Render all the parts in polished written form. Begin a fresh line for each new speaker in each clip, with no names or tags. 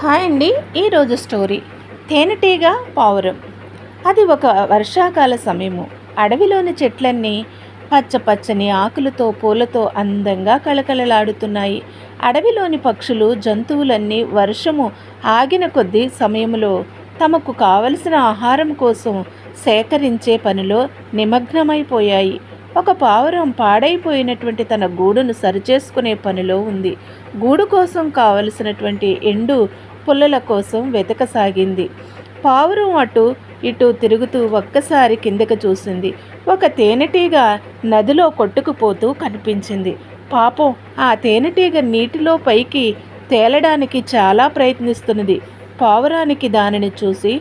Hi అండి. ఈరోజు story తేనెటీగ పావురం. అది ఒక వర్షాకాల సమయము. అడవిలోని చెట్లన్నీ పచ్చని ఆకులతో పూలతో అందంగా కళకళలాడుతున్నాయి. అడవిలోని పక్షులు జంతువులన్నీ వర్షము ఆగిన కొద్ది సమయంలో తమకు కావలసిన ఆహారం కోసం సేకరించే పనిలో నిమగ్నమైపోయాయి. ఒక పావురం పాడైపోయినటువంటి తన గూడును సరిచేసుకునే పనిలో ఉంది. గూడు కోసం కావలసినటువంటి ఎండు పుల్లల కోసం వెతకసాగింది. పావురం అటు ఇటు తిరుగుతూ ఒక్కసారి కిందకు చూసింది. ఒక తేనెటీగ నదిలో కొట్టుకుపోతూ కనిపించింది. పాపం, ఆ తేనెటీగ నీటిలో పైకి తేలడానికి చాలా ప్రయత్నిస్తున్నది. పావురానికి దానిని చూసి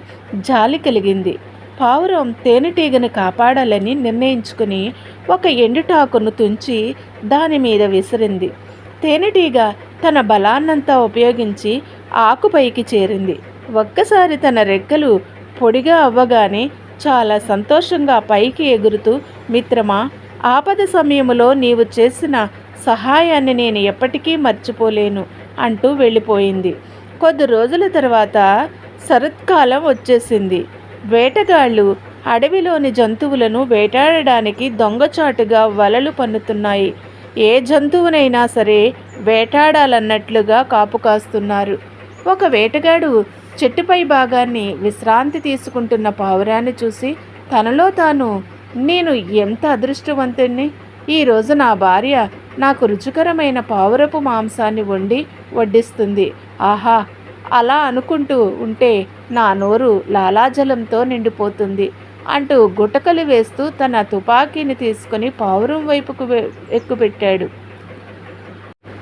జాలి కలిగింది. పావురం తేనెటీగను కాపాడాలని నిర్ణయించుకుని ఒక ఎండుటాకును తుంచి దాని మీద విసిరింది. తేనెటీగ తన బలాన్నంతా ఉపయోగించి ఆకుపైకి చేరింది. ఒక్కసారి తన రెక్కలు పొడిగా అవ్వగానే చాలా సంతోషంగా పైకి ఎగురుతూ, మిత్రమా, ఆపద సమయంలో నీవు చేసిన సహాయాన్ని నేను ఎప్పటికీ మర్చిపోలేను అంటూ వెళ్ళిపోయింది. కొద్ది రోజుల తర్వాత శరత్కాలం వచ్చేసింది. వేటగాళ్ళు అడవిలోని జంతువులను వేటాడడానికి దొంగచాటుగా వలలు పన్నుతున్నాయి. ఏ జంతువునైనా సరే వేటాడాలన్నట్లుగా కాపు కాస్తున్నారు. ఒక వేటగాడు చెట్టుపై భాగాన్ని విశ్రాంతి తీసుకుంటున్న పావురాన్ని చూసి తనలో తాను, నేను ఎంత అదృష్టవంతుణ్ణి! ఈరోజు నా భార్య నాకు రుచికరమైన పావురపు మాంసాన్ని వండి వడ్డిస్తుంది. ఆహా, అలా అనుకుంటూ ఉంటే నా నోరు లాలాజలంతో నిండిపోతుంది అంటూ గుటకలు వేస్తూ తన తుపాకీని తీసుకుని పావురం వైపుకు ఎక్కుపెట్టాడు.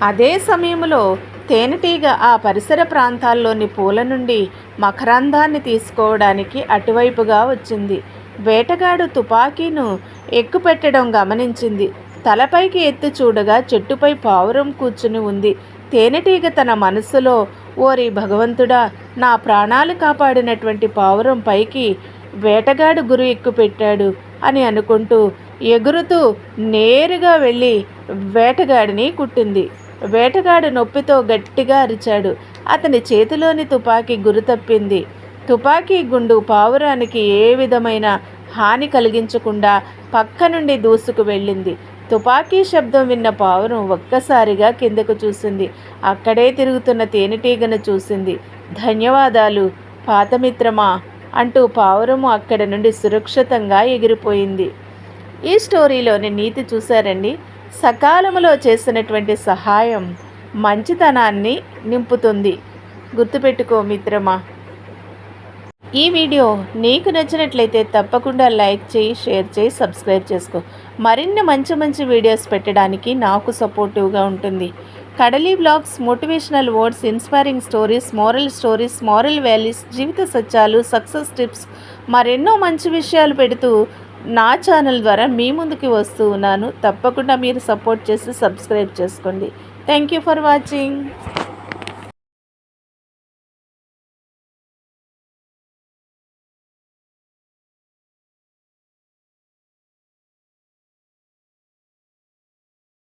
అదే సమయంలో తేనెటీగ ఆ పరిసర ప్రాంతాల్లోని పూల నుండి మకరందాన్ని తీసుకోవడానికి అటువైపుగా వచ్చింది. వేటగాడు తుపాకీను ఎక్కుపెట్టడం గమనించింది. తలపైకి ఎత్తి చూడగా చెట్టుపై పావురం కూర్చుని ఉంది. తేనెటీగ తన మనస్సులో, ఓరి భగవంతుడా, నా ప్రాణాలు కాపాడినటువంటి పావురం పైకి వేటగాడు గురి ఎక్కుపెట్టాడు అని అనుకుంటూ ఎగురుతూ నేరుగా వెళ్ళి వేటగాడిని కుట్టింది. వేటగాడు నొప్పితో గట్టిగా అరిచాడు. అతని చేతిలోని తుపాకీ గురి తప్పింది. తుపాకీ గుండు పావురానికి ఏ విధమైన హాని కలిగించకుండా పక్క నుండి దూసుకు వెళ్ళింది. తుపాకీ శబ్దం విన్న పావురం ఒక్కసారిగా కిందకు చూసింది. అక్కడే తిరుగుతున్న తేనెటీగను చూసింది. ధన్యవాదాలు పాతమిత్రమా అంటూ పావురము అక్కడి నుండి సురక్షితంగా ఎగిరిపోయింది. ఈ స్టోరీలోని నీతి చూశారండి. సకాలంలో చేసినటువంటి సహాయం మంచితనాన్ని నింపుతుంది. గుర్తుపెట్టుకో మిత్రమా. ఈ వీడియో నీకు నచ్చినట్లయితే తప్పకుండా లైక్ చేయి, షేర్ చేయి, సబ్స్క్రైబ్ చేసుకో. మరిన్ని మంచి వీడియోస్ పెట్టడానికి నాకు సపోర్టివ్గా ఉంటుంది. Kadali blogs, motivational words, inspiring stories, moral values, జీవిత సత్యాలు, సక్సెస్ టిప్స్, మరెన్నో మంచి విషయాలు పెడుతూ నా ఛానల్ ద్వారా మీ ముందుకు వస్తూ ఉన్నాను. తప్పకుండా మీరు సపోర్ట్ చేసి సబ్స్క్రైబ్ చేసుకోండి. Thank you for watching.